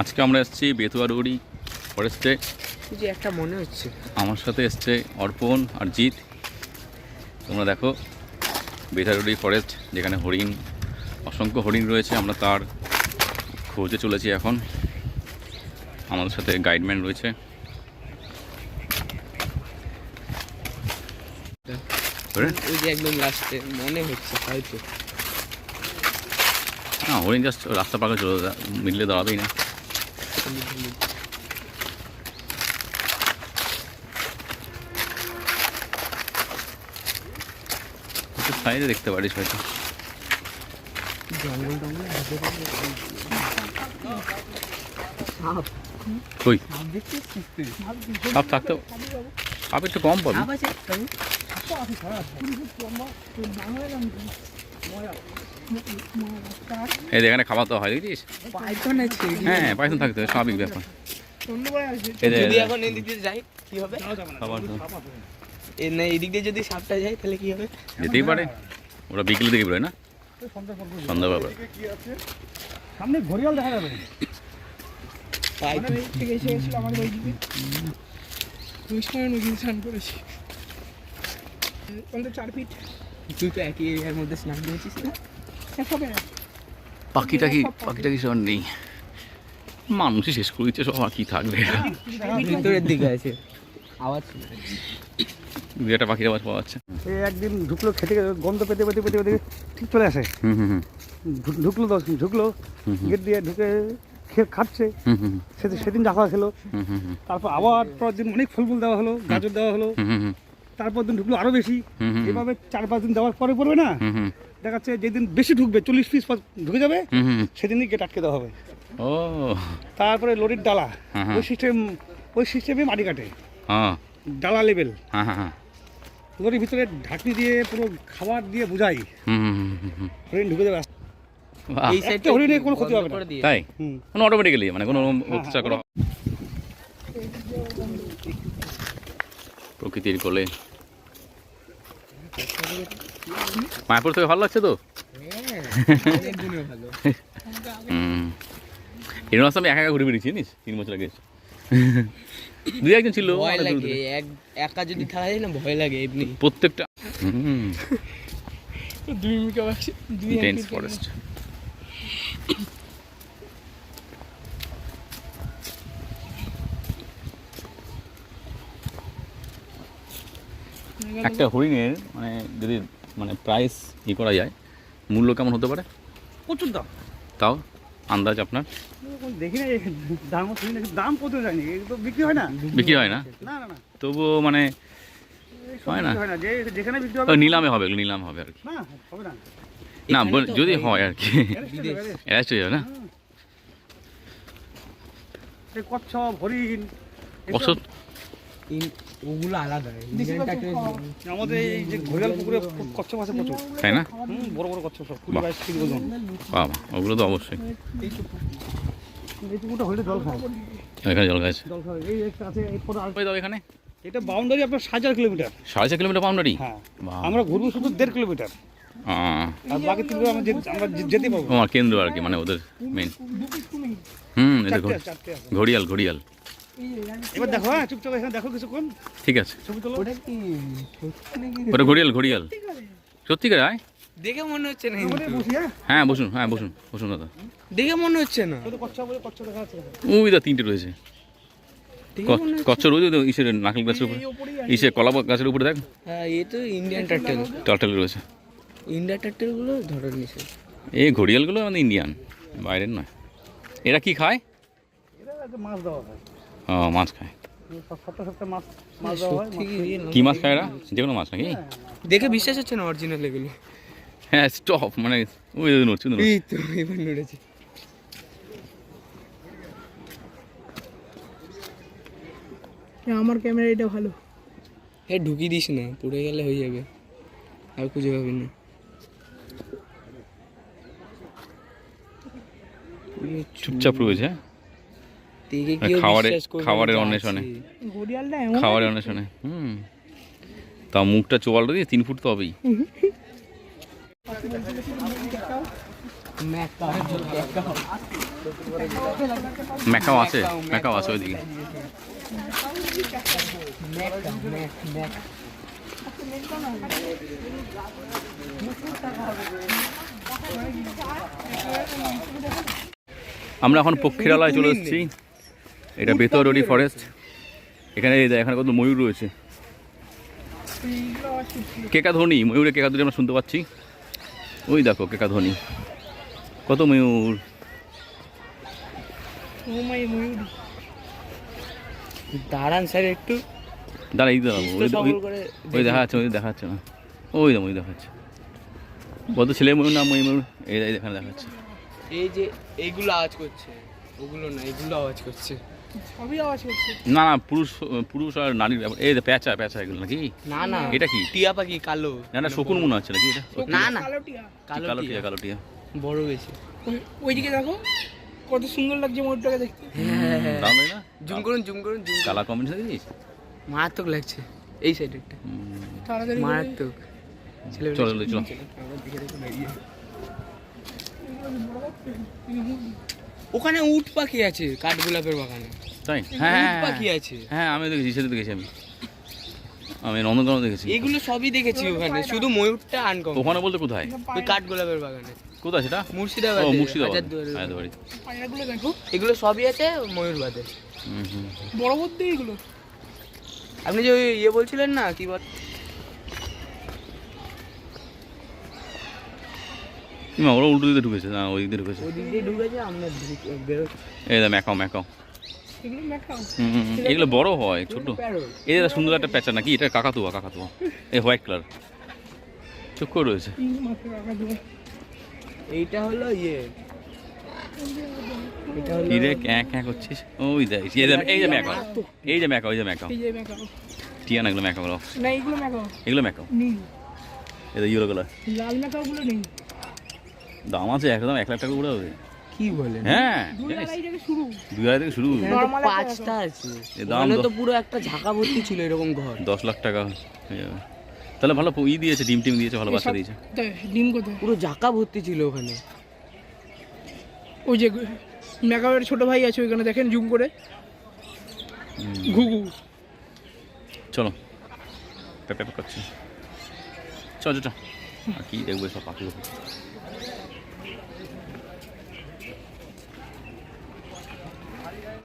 আজকে আমরা এসেছি বেতুয়াডুয়ারি ফরেস্টে। যে একটা মনে হচ্ছে আমার সাথে এসছে অর্পণ আর জিৎ। তোমরা দেখো বেতুয়াডুয়ারি ফরেস্ট, যেখানে হরিণ, অসংখ্য হরিণ রয়েছে। আমরা তার খোঁজে চলেছি এখন। আমাদের সাথে গাইডম্যান রয়েছে। ওই যে একদম লাস্টে মনে হচ্ছে হয়তো। হ্যাঁ, হরিণ জাস্ট রাস্তা পাকে চলে মিললে দাঁড়াবেই না। সাইডে দেখতে পারিস হয়তো। কই সাপ থাকতে, সাপ একটু কম পাবি। এই এখানে খাওয়া তো হয় দেখছিস। হ্যাঁ, পাইথন থাকতে হবে, স্বাভাবিক ব্যাপার। যদি এখন এদিক দিয়ে যাই কি হবে? এদিক দিয়ে যদি সাপটা যায় তাহলে কি হবে? যেতেই পারে, ওরা বিকেলের দিকে বেরোয় না, সন্ধ্যাবেলা। সামনে ঘড়িয়াল দেখা যাবে। তুই তো একই এরিয়ার মধ্যে স্নান করেছিস না? পাখিটা কি সব নেই, মানুষই শেষ করে দিচ্ছে সব। আর কি থাকবে, ভিতরের দিকে আছে আওয়াজ, দু একটা পাখির আওয়াজ পাওয়া যাচ্ছে। এই একদিন ঢুকলো, খেতে গন্ধ পেতে পেতে পেতে পেতে ঠিক চলে আসে। ঢুকলো গেট দিয়ে ঢুকে খাচ্ছে। সেদিন দেখা খেলো। তারপর আবার পরের দিন অনেক ফল দেওয়া হলো, গাজর দেওয়া হলো। তারপর দিন ঢুকলো আরো বেশি। এভাবে 4-5 দিন দেওয়ার পরে পড়বে না, দেখাচ্ছে যেদিন বেশি ঢুকবে, 40 পিস ঢুকে যাবে, সেদিনই গেট আটকে দেওয়া হবে। ও, তারপরে লরির ডালা, ওই সিস্টেমে মাটি কাটে, ডালা লেভেল। লরির ভিতরে ঢাকনি দিয়ে পুরো খাবার দিয়ে বুঝাই, হরিণ ঢুকে যাবে। এই সাইডে হরিণের কোনো ক্ষতি হবে না, তাই কোনো অটোমেটিক্যালি, মানে কোনো অত্যাচার করা। প্রকৃতির কোলে মায়াপুর থেকে ভালো লাগছে তো। এরকম আমি একা একা ঘুরে বেরিয়েছি জানিস, 3 বছর আগে। 2-1 ছিল, ভয় লাগে একা যদি থাকা যায় না, ভয় লাগে এমনি প্রত্যেকটা। 2 মিনিট ডেন্স ফরেস্ট। একটা হরিণের মানে যদি প্রাইস করা যায়, মূল্য কেমন হতে পারে? প্রচুর দাম। তাও আন্দাজ আপনার? দেখি না, দাম প্রচুর যায়নি, তো বিক্রি হয় না। বিক্রি হয় না? না না না, তবুও হয় না, যেখানে বিক্রি হবে নিলামে হবে, নিলাম হবে আর কি। না, হবে না। না যদি হয় আর কি, অ্যারেস্ট হয়ে যাবে না। কচ্ছপ, হরিণ, কচ্ছপ ওগুলো আলাদা। আমাদের এই যে ঘড়িয়াল পুকুরে কচ্ছপ আছে প্রচুর, তাই না? বড় বড় কচ্ছপ, সব 20-22 কেজি ওজন। বাবা, ওগুলো তো অবশ্যই। এই পুকুরটা হলে জল খায়, এখানে জল খাইছে। এই একটা আছে, এরপর আর এখানে এটা বাউন্ডারি আপনার 4.5 কিলোমিটার। 4.5 kilometre boundary? হ্যাঁ, আমরা ঘুরবো শুধু 1.5 কিলোমিটার, আর বাকি 3 কিলোমিটার আমরা যেতে পারবো। আমার কেন্দ্র আর কি, মানে ওদের মেন। এটা ঘড়িয়াল। এবার দেখো, চুপচাপ এখানে দেখো কিছুক্ষণ, ঠিক আছে। ছবি তোলো। ওটা কি ওটা ঘড়িয়াল সত্যিকার? দেখে মনে হচ্ছে না, হ্যাঁ বসুন দাদা। দেখে মনে হচ্ছে না। কচ্ছপ দেখা যাচ্ছে। ওই দা 3টে রয়েছে কচ্ছর, ওই ইসের নারকেল গাছের উপরে, কলা গাছের উপরে দেখ। হ্যাঁ, এ তো ইন্ডিয়ান টার্টেল রয়েছে। ইন্ডিয়ান টার্টেল গুলো ধরার নিচে। এই ঘড়িয়ালগুলো ইন্ডিয়ান, বাইরের নয়। এরা কি খায়? মাছ দেওয়া হয়। মাছ খায়। সপ্তাহে মাছ দেওয়া হয়। কি মাছ খায় এরা? যে কোনো মাছ নাকি? দেখে বিশ্বাস হচ্ছে না অরিজিনাল এগুলো। হ্যাঁ, স্টপ, ওই নড়ছে। এই তো এবার নড়েছে। আমার ক্যামেরা এটা ভালো। হ্যাঁ, ঢুকিয়ে দিস না, পড়ে গেলে হয়ে যাবে, আর খুঁজে পাবি না। চুপচাপ রয়েছে, খাবারের অন্বেষণে। তা মুখটা চোয়ালটা দিয়ে 3 ফুট তো হবেই। ম্যাকাও আছে, ম্যাকাও আছে ওইদিকে। আমরা এখন পক্ষীরালয় চলে এসেছি। এটা বেতরডি ফরেস্ট। এখানে এখানে কত ময়ূর রয়েছে, কেকাধ্বনি, ময়ূরের কেকাধ্বনি আমরা শুনতে পাচ্ছি। ওই দেখো কেকাধ্বনি, কত ময়ূর। দাঁড়ান স্যার একটু, দাঁড়া এই দাঁড়াবো, ওই দেখা যাচ্ছে, ওই দেখা যাচ্ছে না, ওই দাম ওই দেখাচ্ছে। কত ছেলে ময়ূর না ময়ূর, এই এখানে দেখাচ্ছে। এই যে এইগুলো আওয়াজ করছে, ওগুলো না, এগুলো আওয়াজ করছে, সবই আওয়াজ করছে। না না, পুরুষ আর নারীর ব্যাপার। এই প্যাঁচা প্যাঁচা এগুলো নাকি? না না, এটা কি টিয়া পাখি? কালো না না, শকুন মনে হচ্ছে নাকি এটা? না না, কালো টিয়া, কালো টিয়া বড় বেশি। ওইদিকে দেখো কত সুন্দর লাগছে ময়ূরটাকে দেখতে। দাম না, জুম করুন জুম করুন জুম। কালার কম্বিনেশন দেখিস, মারাত্মক লাগছে এই সাইডেরটা, তাড়াতাড়ি মারাত্মক। চলো চলো চলো। ওখানে উট পাখি আছে কাঠগোলাপের বাগানে, তাই? উট হ্যাঁ পাখি আছে। হ্যাঁ, আমি দেখেছি, সেটা দেখেছি আমি নন্দনকানন দেখেছি। এগুলো সবই দেখেছি ওখানে, শুধু ময়ূরটা আনকমন। ওখানে বলতে কোথায়? ওই কাঠগোলাপের বাগানে। কোথায় সেটা? মুর্শিদাবাদ। ও মুর্শিদাবাদ, হাজারদুয়ারি। হায়দ্রাবাদ। পায়রাগুলো দেখো, এগুলো সবই আছে ময়ূর বাদে। বড় বড় এগুলো। আপনি যে ওই ইয়ে বলছিলেন না, কি বল, ওরা উল্টো দিকে ঢুকেছে, না ওই দিকে ঢুকেছে। ওই দিক দিয়ে ঢুকেছে, আমরা বেরোচ্ছি। এই দা ম্যাকাও ম্যাকাও। এগুলো মেকাও। এগুলো বড় হয়, ছোট। প্যারট। এই সুন্দর একটা প্যাঁচা নাকি? এটা কাকাতুয়া, কাকাতুয়া। এই হোয়াইট কালার চোখ করে রয়েছে। এইটা হলো ইয়ে, এটা হলো কি রে ক্যাঁ ক্যাঁ করছিস? ওই দেখ, এই যে ম্যাকাও, এই যে ম্যাকাও, এই যে ম্যাকাও। এই যে মেকাও। টিয়া না, এগুলো ম্যাকাও। না এগুলো মেকাও এগুলো ম্যাকাও, নেই, এটা ইয়েলো কালার। লাল মেকাওগুলো নেই। দাম আছে একদম 1 লাখ টাকা করে হবে। কি বলেন? হ্যাঁ, 2,000 থেকে শুরু। 2000 থেকে শুরু। এখানে তো Normal একটা 5টা আছে। এ দাম ওখানে তো পুরো একটা ঝাঁকা ভর্তি ছিল এরকম ঘর। 10 লাখ টাকা হয়ে যাবে। তাহলে ভালো ই দিয়েছে, ডিম টিম দিয়েছে, ভালো বাচ্চা দিয়েছে। তাই, ডিম কোথায়? পুরো ঝাঁকা ভর্তি ছিল ওখানে। ওই যে মেকাওয়ের ছোট ভাই আছে ওইখানে, দেখেন জুম করে, ঘুঘু। চলো, প্যাপ প্যাপ করছে। চল চল, আর কি দেখবো সব পাখি।